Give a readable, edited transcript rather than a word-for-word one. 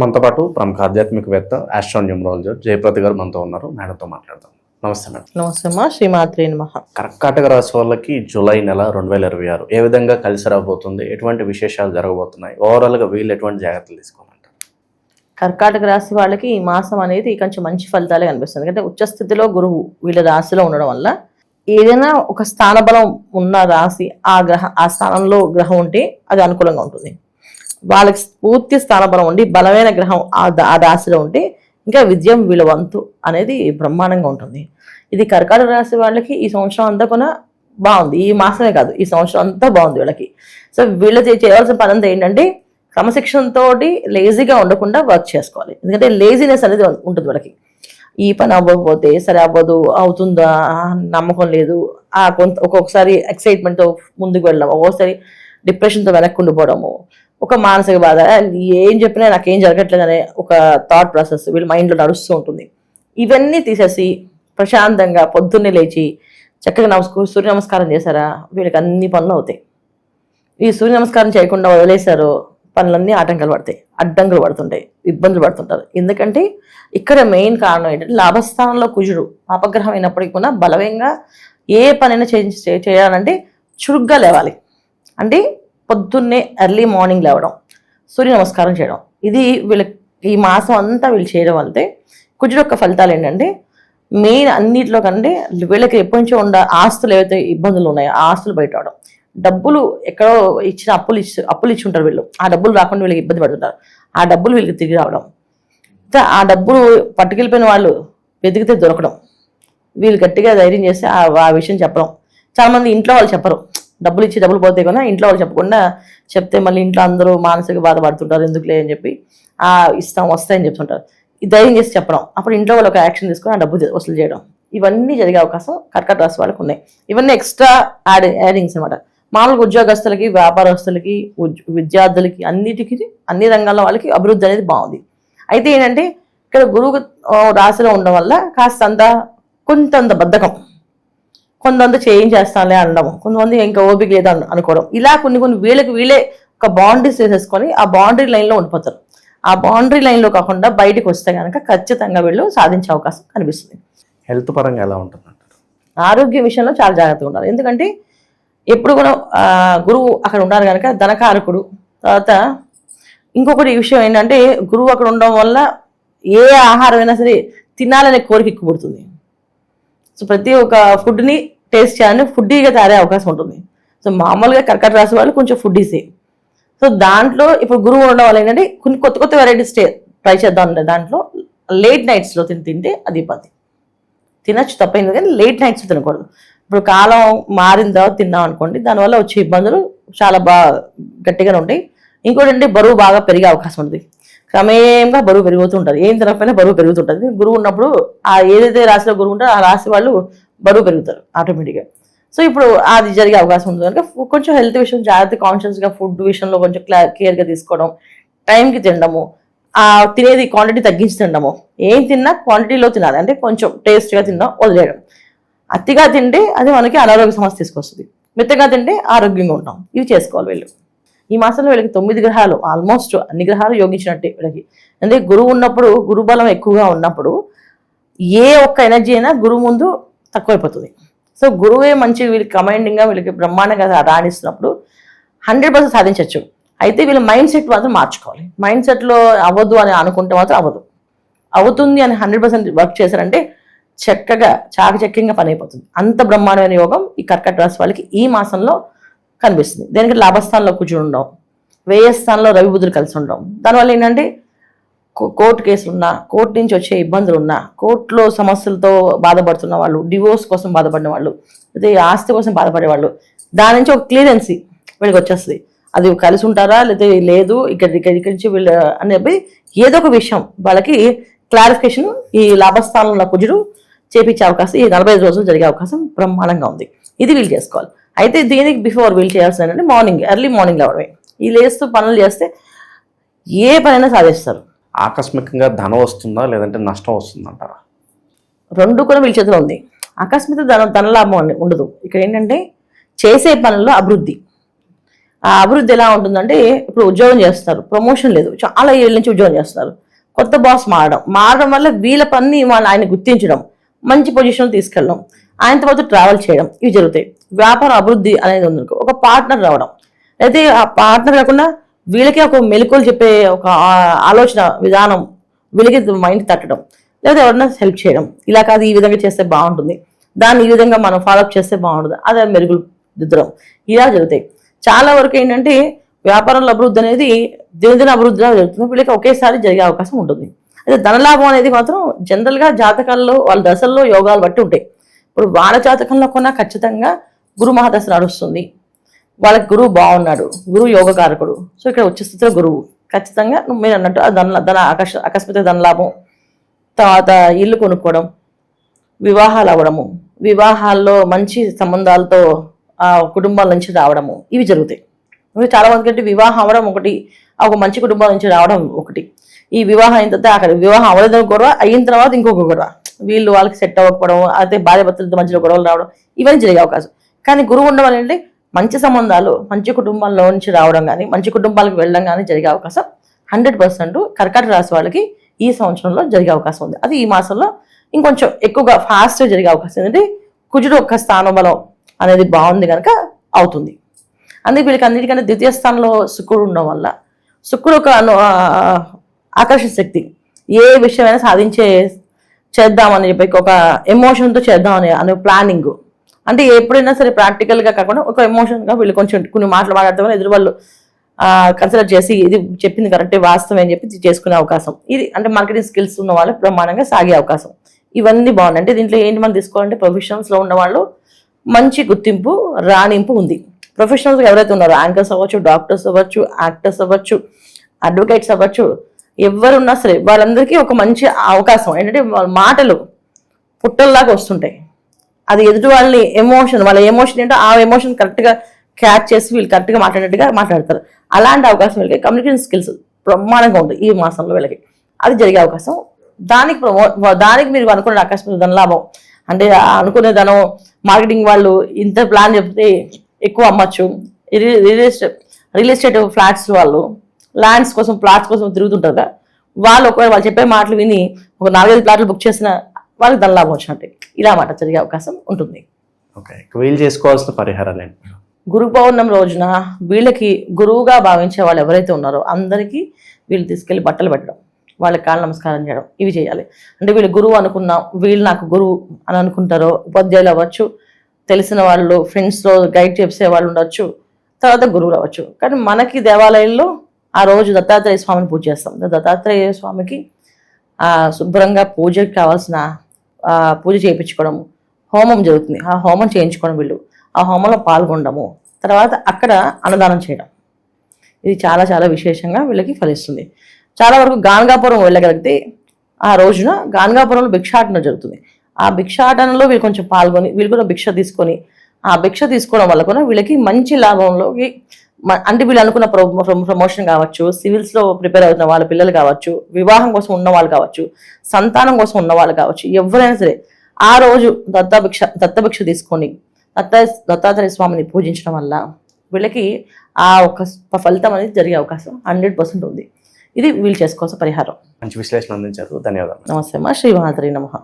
మనతో పాటు ప్రముఖ ఆధ్యాత్మికవేత్త ఆస్ట్రోన్యూమరాలజిస్ట్ జయప్రద గారు మనతో ఉన్నారు. మేడంతో మాట్లాడదాం. నమస్తే మేడం. నమస్తే అమ్మా. శ్రీమాత్రే నమః. కర్కాటక రాశి వాళ్ళకి జూలై నెల 2026 ఏ విధంగా కలిసి రాబోతుంది, ఎటువంటి విశేషాలు జరగబోతున్నాయి, ఓవరాల్ గా వీళ్ళు ఎటువంటి జాగ్రత్తలు తీసుకోవాలంటారు? కర్కాటక రాశి వాళ్ళకి ఈ మాసం అనేది కొంచెం మంచి ఫలితాలే కనిపిస్తుంది. ఎందుకంటే ఉచ్చస్థితిలో గురువు వీళ్ళ రాశిలో ఉండడం వల్ల ఏదైనా ఒక స్థాన బలం ఉన్న రాశి ఆ స్థానంలో గ్రహం ఉంటే అది అనుకూలంగా ఉంటుంది. వాళ్ళకి పూర్తి స్థానబలం ఉండి బలమైన గ్రహం ఆ రాశిలో ఉంటే ఇంకా విజయం వీళ్ళ వంతు అనేది బ్రహ్మాండంగా ఉంటుంది. ఇది కర్కాటక రాశి వాళ్ళకి ఈ సంవత్సరం అంతా కూడా బాగుంది. ఈ మాసమే కాదు, ఈ సంవత్సరం అంతా బాగుంది వీళ్ళకి. సో వీళ్ళ చేయవలసిన పని అంతా ఏంటంటే క్రమశిక్షణతో లేజీగా ఉండకుండా వర్క్ చేసుకోవాలి. ఎందుకంటే లేజీనెస్ అనేది ఉంటుంది వీళ్ళకి. ఈ పని అవ్వకపోతే సరే అవ్వదు, అవుతుందా నమ్మకం లేదు, ఒక్కొక్కసారి ఎక్సైట్మెంట్తో ముందుకు వెళ్ళడం, ఒక్కొక్కసారి డిప్రెషన్తో వెనక్కి ఉండిపోవడము, ఒక మానసిక బాధ, ఏం చెప్పినా నాకేం జరగట్లేదు అనే ఒక థాట్ ప్రాసెస్ వీళ్ళ మైండ్లో నడుస్తూ ఉంటుంది. ఇవన్నీ తీసేసి ప్రశాంతంగా పొద్దున్నే లేచి చక్కగా సూర్య నమస్కారం చేశారా వీళ్ళకి అన్ని పనులు అవుతాయి. ఈ సూర్య నమస్కారం చేయకుండా వదిలేశారో పనులన్నీ అడ్డంకులు పడుతుంటాయి, ఇబ్బందులు పడుతుంటారు. ఎందుకంటే ఇక్కడ మెయిన్ కారణం ఏంటంటే లాభస్థానంలో కుజుడు అపగ్రహం అయినప్పటికీ కూడా బలవంగా ఏ పనైనా చేయాలంటే చురుగ్గా లేవాలి. అంటే పొద్దున్నే ఎర్లీ మార్నింగ్ లేవడం, సూర్య నమస్కారం చేయడం, ఇది వీళ్ళకి ఈ మాసం అంతా వీళ్ళు చేయడం వల్లే కుజుడు యొక్క ఫలితాలు ఏంటంటే మెయిన్ అన్నింటిలో కంటే వీళ్ళకి ఎప్పటి నుంచో ఆస్తులు ఏవైతే ఇబ్బందులు ఉన్నాయో ఆ ఆస్తులు బయట అవడం, డబ్బులు ఎక్కడో ఇచ్చిన అప్పులు ఇచ్చి ఉంటారు వీళ్ళు, ఆ డబ్బులు రాకుండా వీళ్ళకి ఇబ్బంది పడుతుంటారు, ఆ డబ్బులు వీళ్ళకి తిరిగి రావడం, ఆ డబ్బులు పట్టుకెళ్ళిపోయిన వాళ్ళు వెతికితే దొరకడం, వీళ్ళు గట్టిగా ధైర్యం చేస్తే ఆ విషయం చెప్పడం. చాలామంది ఇంట్లో వాళ్ళు చెప్పరు, డబ్బులు ఇచ్చి డబ్బులు పోతే కూడా ఇంట్లో వాళ్ళు చెప్పకుండా చెప్తే మళ్ళీ ఇంట్లో అందరూ మానసిక బాధపడుతుంటారు, ఎందుకులే అని చెప్పి వస్తాయని చెప్తుంటారు. ఈ ధైర్యం చేసి చెప్పడం, అప్పుడు ఇంట్లో వాళ్ళు ఒక యాక్షన్ తీసుకొని ఆ డబ్బు వసూలు చేయడం, ఇవన్నీ జరిగే అవకాశం కర్కాటక రాశి వాళ్ళకి ఉన్నాయి. ఇవన్నీ ఎక్స్ట్రా యాడింగ్స్ అనమాట. మామూలుగా ఉద్యోగస్తులకి, వ్యాపారస్తులకి, విద్యార్థులకి అన్ని రంగాల్లో వాళ్ళకి అభివృద్ధి అనేది బాగుంది. అయితే ఏంటంటే ఇక్కడ గురువు రాశిలో ఉండడం వల్ల కాస్తంత కొంతంత బద్ధకం, కొంతమంది చేస్తానులే అనడం, కొంతమంది ఇంకా ఓపిక లేదా అనుకోవడం, ఇలా కొన్ని వీళ్ళే ఒక బౌండరీస్ వేసేసుకొని ఆ బౌండరీ లైన్లో ఉండిపోతారు. ఆ బౌండరీ లైన్లో కాకుండా బయటకు వస్తే కనుక ఖచ్చితంగా వీళ్ళు సాధించే అవకాశం కనిపిస్తుంది. హెల్త్ పరంగా ఎలా ఉంటుంది? ఆరోగ్య విషయంలో చాలా జాగ్రత్తగా ఉండాలి. ఎందుకంటే ఎప్పుడు కూడా గురువు అక్కడ ఉండాలి కనుక ధనకారకుడు. తర్వాత ఇంకొకటి విషయం ఏంటంటే గురువు అక్కడ ఉండడం వల్ల ఏ ఆహారం అయినా సరే తినాలనే కోరిక ఎక్కువ పుడుతుంది. సో ప్రతి ఒక్క ఫుడ్ని టేస్ట్ చేయాలని ఫుడ్డీగా తయారయ్యే అవకాశం ఉంటుంది. సో మామూలుగా కర్కాటక రాశి వాళ్ళు కొంచెం ఫుడ్డీసే. సో దాంట్లో ఇప్పుడు గురువు ఉండడం వల్ల ఏంటంటే కొన్ని కొత్త వెరైటీస్ ట్రై చేద్దాం అంటే దాంట్లో లేట్ నైట్స్లో తింటే అది ఇబ్బంది. తినచ్చు తప్పైంది కానీ లేట్ నైట్స్ తినకూడదు. ఇప్పుడు కాలం మారిన తర్వాత తిన్నాం అనుకోండి, దానివల్ల వచ్చే ఇబ్బందులు చాలా గట్టిగానే ఉంటాయి. ఇంకోటి అంటే బరువు బాగా పెరిగే అవకాశం ఉంటుంది. క్రమేణంగా బరువు పెరుగుతుంటారు, ఏం తినకపోయినా బరువు పెరుగుతుంటుంది. గురువు ఉన్నప్పుడు ఏదైతే రాశిలో గురువు ఉంటారో ఆ రాశి వాళ్ళు బరువు పెరుగుతారు ఆటోమేటిక్గా. సో ఇప్పుడు అది జరిగే అవకాశం ఉంటుంది కనుక కొంచెం హెల్త్ విషయం జాగ్రత్త, కాన్షియస్గా ఫుడ్ విషయంలో కొంచెం కేర్గా తీసుకోవడం, టైంకి తినడము, తినేది క్వాంటిటీ తగ్గించి తినడము, ఏం తిన్నా క్వాంటిటీలో తినాలి, అంటే కొంచెం టేస్ట్గా తినడం వదిలేయడం. అతిగా తింటే అది మనకి అనారోగ్య సమస్య తీసుకొస్తుంది, మితంగా తింటే ఆరోగ్యంగా ఉంటాం. ఇవి చేసుకోవాలి వీళ్ళు. ఈ మాసంలో వీళ్ళకి 9 గ్రహాలు ఆల్మోస్ట్ అన్ని గ్రహాలు యోగించినట్టే వీళ్ళకి. అంటే గురువు ఉన్నప్పుడు, గురుబలం ఎక్కువగా ఉన్నప్పుడు ఏ ఒక్క ఎనర్జీ అయినా గురువు ముందు తక్కువైపోతుంది. సో గురువే మంచి వీళ్ళకి కమాండింగ్గా వీళ్ళకి బ్రహ్మాండంగా రాణిస్తున్నప్పుడు 100% సాధించవచ్చు. అయితే వీళ్ళ మైండ్ సెట్ మాత్రం మార్చుకోవాలి. మైండ్ సెట్లో అవ్వదు అని అనుకుంటే మాత్రం అవ్వదు. అవుతుంది అని 100% వర్క్ చేశారంటే చక్కగా చాకచక్యంగా పని అయిపోతుంది. అంత బ్రహ్మాండమైన యోగం ఈ కర్కాటక రాశి వాళ్ళకి ఈ మాసంలో కనిపిస్తుంది. దేనికి లాభస్థానంలో కూర్చుని ఉండడం, వ్యయ స్థానంలో రవి బుధులు కలిసి ఉండడం, దానివల్ల ఏంటంటే కోర్టు కేసులు ఉన్నా, కోర్టు నుంచి వచ్చే ఇబ్బందులు ఉన్నా, కోర్టులో సమస్యలతో బాధపడుతున్న వాళ్ళు, డివోర్స్ కోసం బాధపడిన వాళ్ళు, లేదా ఆస్తి కోసం బాధపడే వాళ్ళు, దాని నుంచి ఒక క్లియరెన్సీ వీళ్ళకి వచ్చేస్తుంది. అది కలిసి ఉంటారా లేదా లేదు, ఇక్కడి నుంచి వీళ్ళు అనేది ఏదో ఒక విషయం వాళ్ళకి క్లారిఫికేషన్ ఈ లాభస్థానంలో కుజుడు చేపించే అవకాశం ఈ 45 రోజులు జరిగే అవకాశం బ్రహ్మాండంగా ఉంది. ఇది వీళ్ళు చేసుకోవాలి. అయితే దీనికి బిఫోర్ వీళ్ళు చేయాల్సిన ఏంటంటే ఎర్లీ మార్నింగ్ లేవడమే. ఈ లేస్తూ పనులు చేస్తే ఏ పనైనా సాధిస్తారు. ఆకస్మికంగా ధనం వస్తుందా లేదంటే నష్టం వస్తుందంటారా? రెండు కూడా వీళ్ళ చేతిలో ఉంది. ఆకస్మిక ధనలాభం ఉండదు. ఇక్కడ ఏంటంటే చేసే పనుల్లో అభివృద్ధి, ఆ అభివృద్ధి ఎలా ఉంటుందంటే ఇప్పుడు ఉద్యోగం చేస్తారు, ప్రమోషన్ లేదు, చాలా ఏళ్ళ నుంచి ఉద్యోగం చేస్తున్నారు, కొత్త బాస్ మారడం వల్ల వీళ్ళ పని వాళ్ళు ఆయన గుర్తించడం, మంచి పొజిషన్ తీసుకెళ్ళడం, ఆయనతో పాటు ట్రావెల్ చేయడం, ఇవి జరుగుతాయి. వ్యాపార అభివృద్ధి అనేది ఉంది, ఒక పార్ట్నర్ రావడం, అయితే ఆ పార్ట్నర్ కాకుండా వీళ్ళకి ఒక మెలకువలు చెప్పే ఒక ఆలోచన విధానం వీళ్ళకి మైండ్ తట్టడం, లేదా ఎవరైనా హెల్ప్ చేయడం, ఇలా కాదు ఈ విధంగా చేస్తే బాగుంటుంది, దాన్ని ఈ విధంగా మనం ఫాలోఅప్ చేస్తే బాగుంటుంది, అదే మెరుగులు దిద్దడం, ఇలా జరుగుతాయి. చాలా వరకు ఏంటంటే వ్యాపారంలో అభివృద్ధి అనేది దినదిన అభివృద్ధిగా జరుగుతుంది, వీళ్ళకి ఒకేసారి జరిగే అవకాశం ఉంటుంది. అయితే ధనలాభం అనేది మాత్రం జనరల్గా జాతకాల్లో వాళ్ళ దశల్లో యోగాలు బట్టి ఉంటాయి. ఇప్పుడు వాళ్ళ జాతకంలో కొన్నా ఖచ్చితంగా గురు మహాదశ నడుస్తుంది, వాళ్ళకి గురువు బాగున్నాడు, గురువు యోగకారకుడు, సో ఇక్కడ వచ్చే స్థితిలో గురువు ఖచ్చితంగా మీరు అన్నట్టు అకస్మాత్ ధనలాభం, తర్వాత ఇల్లు కొనుక్కోవడం, వివాహాలు అవ్వడము, వివాహాల్లో మంచి సంబంధాలతో ఆ కుటుంబాల నుంచి రావడము, ఇవి జరుగుతాయి. చాలా మందికి అంటే వివాహం అవ్వడం ఒకటి, ఒక మంచి కుటుంబం నుంచి రావడం ఒకటి. ఈ వివాహం అయిన తర్వాత అక్కడ వివాహం అవ్వలేదు గొడవ, అయిన తర్వాత ఇంకొక గొడవ, వీళ్ళు వాళ్ళకి సెట్ అవ్వకపోవడం, అయితే భార్య భర్తలతో మధ్యలో గొడవలు రావడం, ఇవన్నీ జరిగే అవకాశం. కానీ గురువు ఉండడం అంటే మంచి సంబంధాలు మంచి కుటుంబాల్లో నుంచి రావడం కానీ మంచి కుటుంబాలకు వెళ్ళడం కానీ జరిగే అవకాశం 100% కర్కాటక రాశి వాళ్ళకి ఈ సంవత్సరంలో జరిగే అవకాశం ఉంది. అది ఈ మాసంలో ఇంకొంచెం ఎక్కువగా ఫాస్ట్గా జరిగే అవకాశం ఏంటంటే కుజుడు ఒక్క స్థానం బలం అనేది బాగుంది కనుక అవుతుంది. అందుకే వీళ్ళకి అన్నిటికంటే ద్వితీయ స్థానంలో శుక్రుడు ఉండడం వల్ల శుక్రుడు ఒక ఆకర్షణ శక్తి, ఏ విషయమైనా చేద్దామని చెప్పి ఒక ఎమోషన్తో చేద్దామని అనే ప్లానింగ్, అంటే ఎప్పుడైనా సరే ప్రాక్టికల్గా కాకుండా ఒక ఎమోషన్గా వీళ్ళు కొంచెం కొన్ని మాటలు మాట్లాడతామని ఎదురు వాళ్ళు కన్సిడర్ చేసి ఇది చెప్పింది కరెక్టే వాస్తవం అని చెప్పి చేసుకునే అవకాశం, ఇది అంటే మార్కెటింగ్ స్కిల్స్ ఉన్న వాళ్ళు బ్రహ్మాండంగా సాగే అవకాశం, ఇవన్నీ బాగున్నాయి. అంటే దీంట్లో ఏంటి మనం తీసుకోవాలంటే ప్రొఫెషనల్స్లో ఉన్న వాళ్ళు మంచి గుర్తింపు రాణింపు ఉంది. ప్రొఫెషనల్స్ ఎవరైతే ఉన్నారో యాంకర్స్ అవ్వచ్చు, డాక్టర్స్ అవ్వచ్చు, యాక్టర్స్ అవ్వచ్చు, అడ్వకేట్స్ అవ్వచ్చు, ఎవరున్నా సరే వాళ్ళందరికీ ఒక మంచి అవకాశం ఏంటంటే వాళ్ళ మాటలు పుట్టల్లాగా వస్తుంటాయి. అది ఎదుటి వాళ్ళని వాళ్ళ ఎమోషన్ ఏంటో ఆ ఎమోషన్ కరెక్ట్గా క్యాచ్ చేసి వీళ్ళు కరెక్ట్గా మాట్లాడేట్టుగా మాట్లాడతారు. అలాంటి అవకాశం వీళ్ళకి కమ్యూనికేషన్ స్కిల్స్ బ్రహ్మాండంగా ఉంటుంది ఈ మాసంలో వీళ్ళకి, అది జరిగే అవకాశం. దానికి మీరు అనుకునే అకస్మాత్ ధనలాభం అంటే అనుకునే ధనం మార్కెటింగ్ వాళ్ళు ఇంత ప్లాన్ చెప్తే ఎక్కువ అమ్మచ్చు. రియల్ ఎస్టేట్ ఫ్లాట్స్ వాళ్ళు ల్యాండ్స్ కోసం ప్లాట్స్ కోసం తిరుగుతుంటారు కదా, వాళ్ళు ఒకవేళ వాళ్ళు చెప్పే మాటలు విని ఒక 4-5 ప్లాట్లు బుక్ చేసిన వాళ్ళకి ధనలాభం వచ్చినట్టే, ఇలా మాట జరిగే అవకాశం ఉంటుంది. ఓకే, వీళ్ళు చేసుకోవాల్సిన పరిహారాలు ఏంటి? గురు పౌర్ణమి రోజున వీళ్ళకి గురువుగా భావించే వాళ్ళు ఎవరైతే ఉన్నారో అందరికీ వీళ్ళు తీసుకెళ్లి బట్టలు పెట్టడం, వాళ్ళకి కాళ్ళ నమస్కారం చేయడం, ఇవి చేయాలి. అంటే వీళ్ళు గురువు అనుకున్నాం, వీళ్ళు నాకు గురువు అని అనుకుంటారో, ఉపాధ్యాయులు అవ్వచ్చు, తెలిసిన వాళ్ళు ఫ్రెండ్స్లో గైడ్ చేసే వాళ్ళు ఉండొచ్చు, తర్వాత గురువులు అవ్వచ్చు. కానీ మనకి దేవాలయంలో ఆ రోజు దత్తాత్రేయ స్వామిని పూజ చేస్తాం. దత్తాత్రేయ స్వామికి శుభ్రంగా పూజకి కావాల్సిన పూజ చేయించుకోవడము, హోమం జరుగుతుంది, ఆ హోమం చేయించుకోవడం, వీళ్ళు ఆ హోమంలో పాల్గొనడము, తర్వాత అక్కడ అన్నదానం చేయడం, ఇది చాలా చాలా విశేషంగా వీళ్ళకి ఫలిస్తుంది. చాలా వరకు గానగాపురం వెళ్ళగలిగితే ఆ రోజున గానగాపురంలో భిక్షాటన జరుగుతుంది. ఆ భిక్షాటనలో వీళ్ళు కొంచెం పాల్గొని వీళ్ళు కూడా భిక్ష తీసుకొని ఆ భిక్ష తీసుకోవడం వల్ల కూడా వీళ్ళకి మంచి లాభంలోకి, అంటే వీళ్ళు అనుకున్న ప్రమోషన్ కావచ్చు, సివిల్స్లో ప్రిపేర్ అవుతున్న వాళ్ళ పిల్లలు కావచ్చు, వివాహం కోసం ఉన్న వాళ్ళు కావచ్చు, సంతానం కోసం ఉన్న వాళ్ళు కావచ్చు, ఎవరైనా సరే ఆ రోజు దత్తభిక్ష తీసుకొని దత్తాత్రేయ స్వామిని పూజించడం వల్ల వీళ్ళకి ఆ ఒక ఫలితం అనేది జరిగే అవకాశం 100% ఉంది. ఇది వీళ్ళు చేసుకోవాల్సిన పరిహారం. మంచి విశ్లేషణ అందించారు, ధన్యవాదాలు. నమస్తే అమ్మా. శ్రీ మహాత్రే నమః.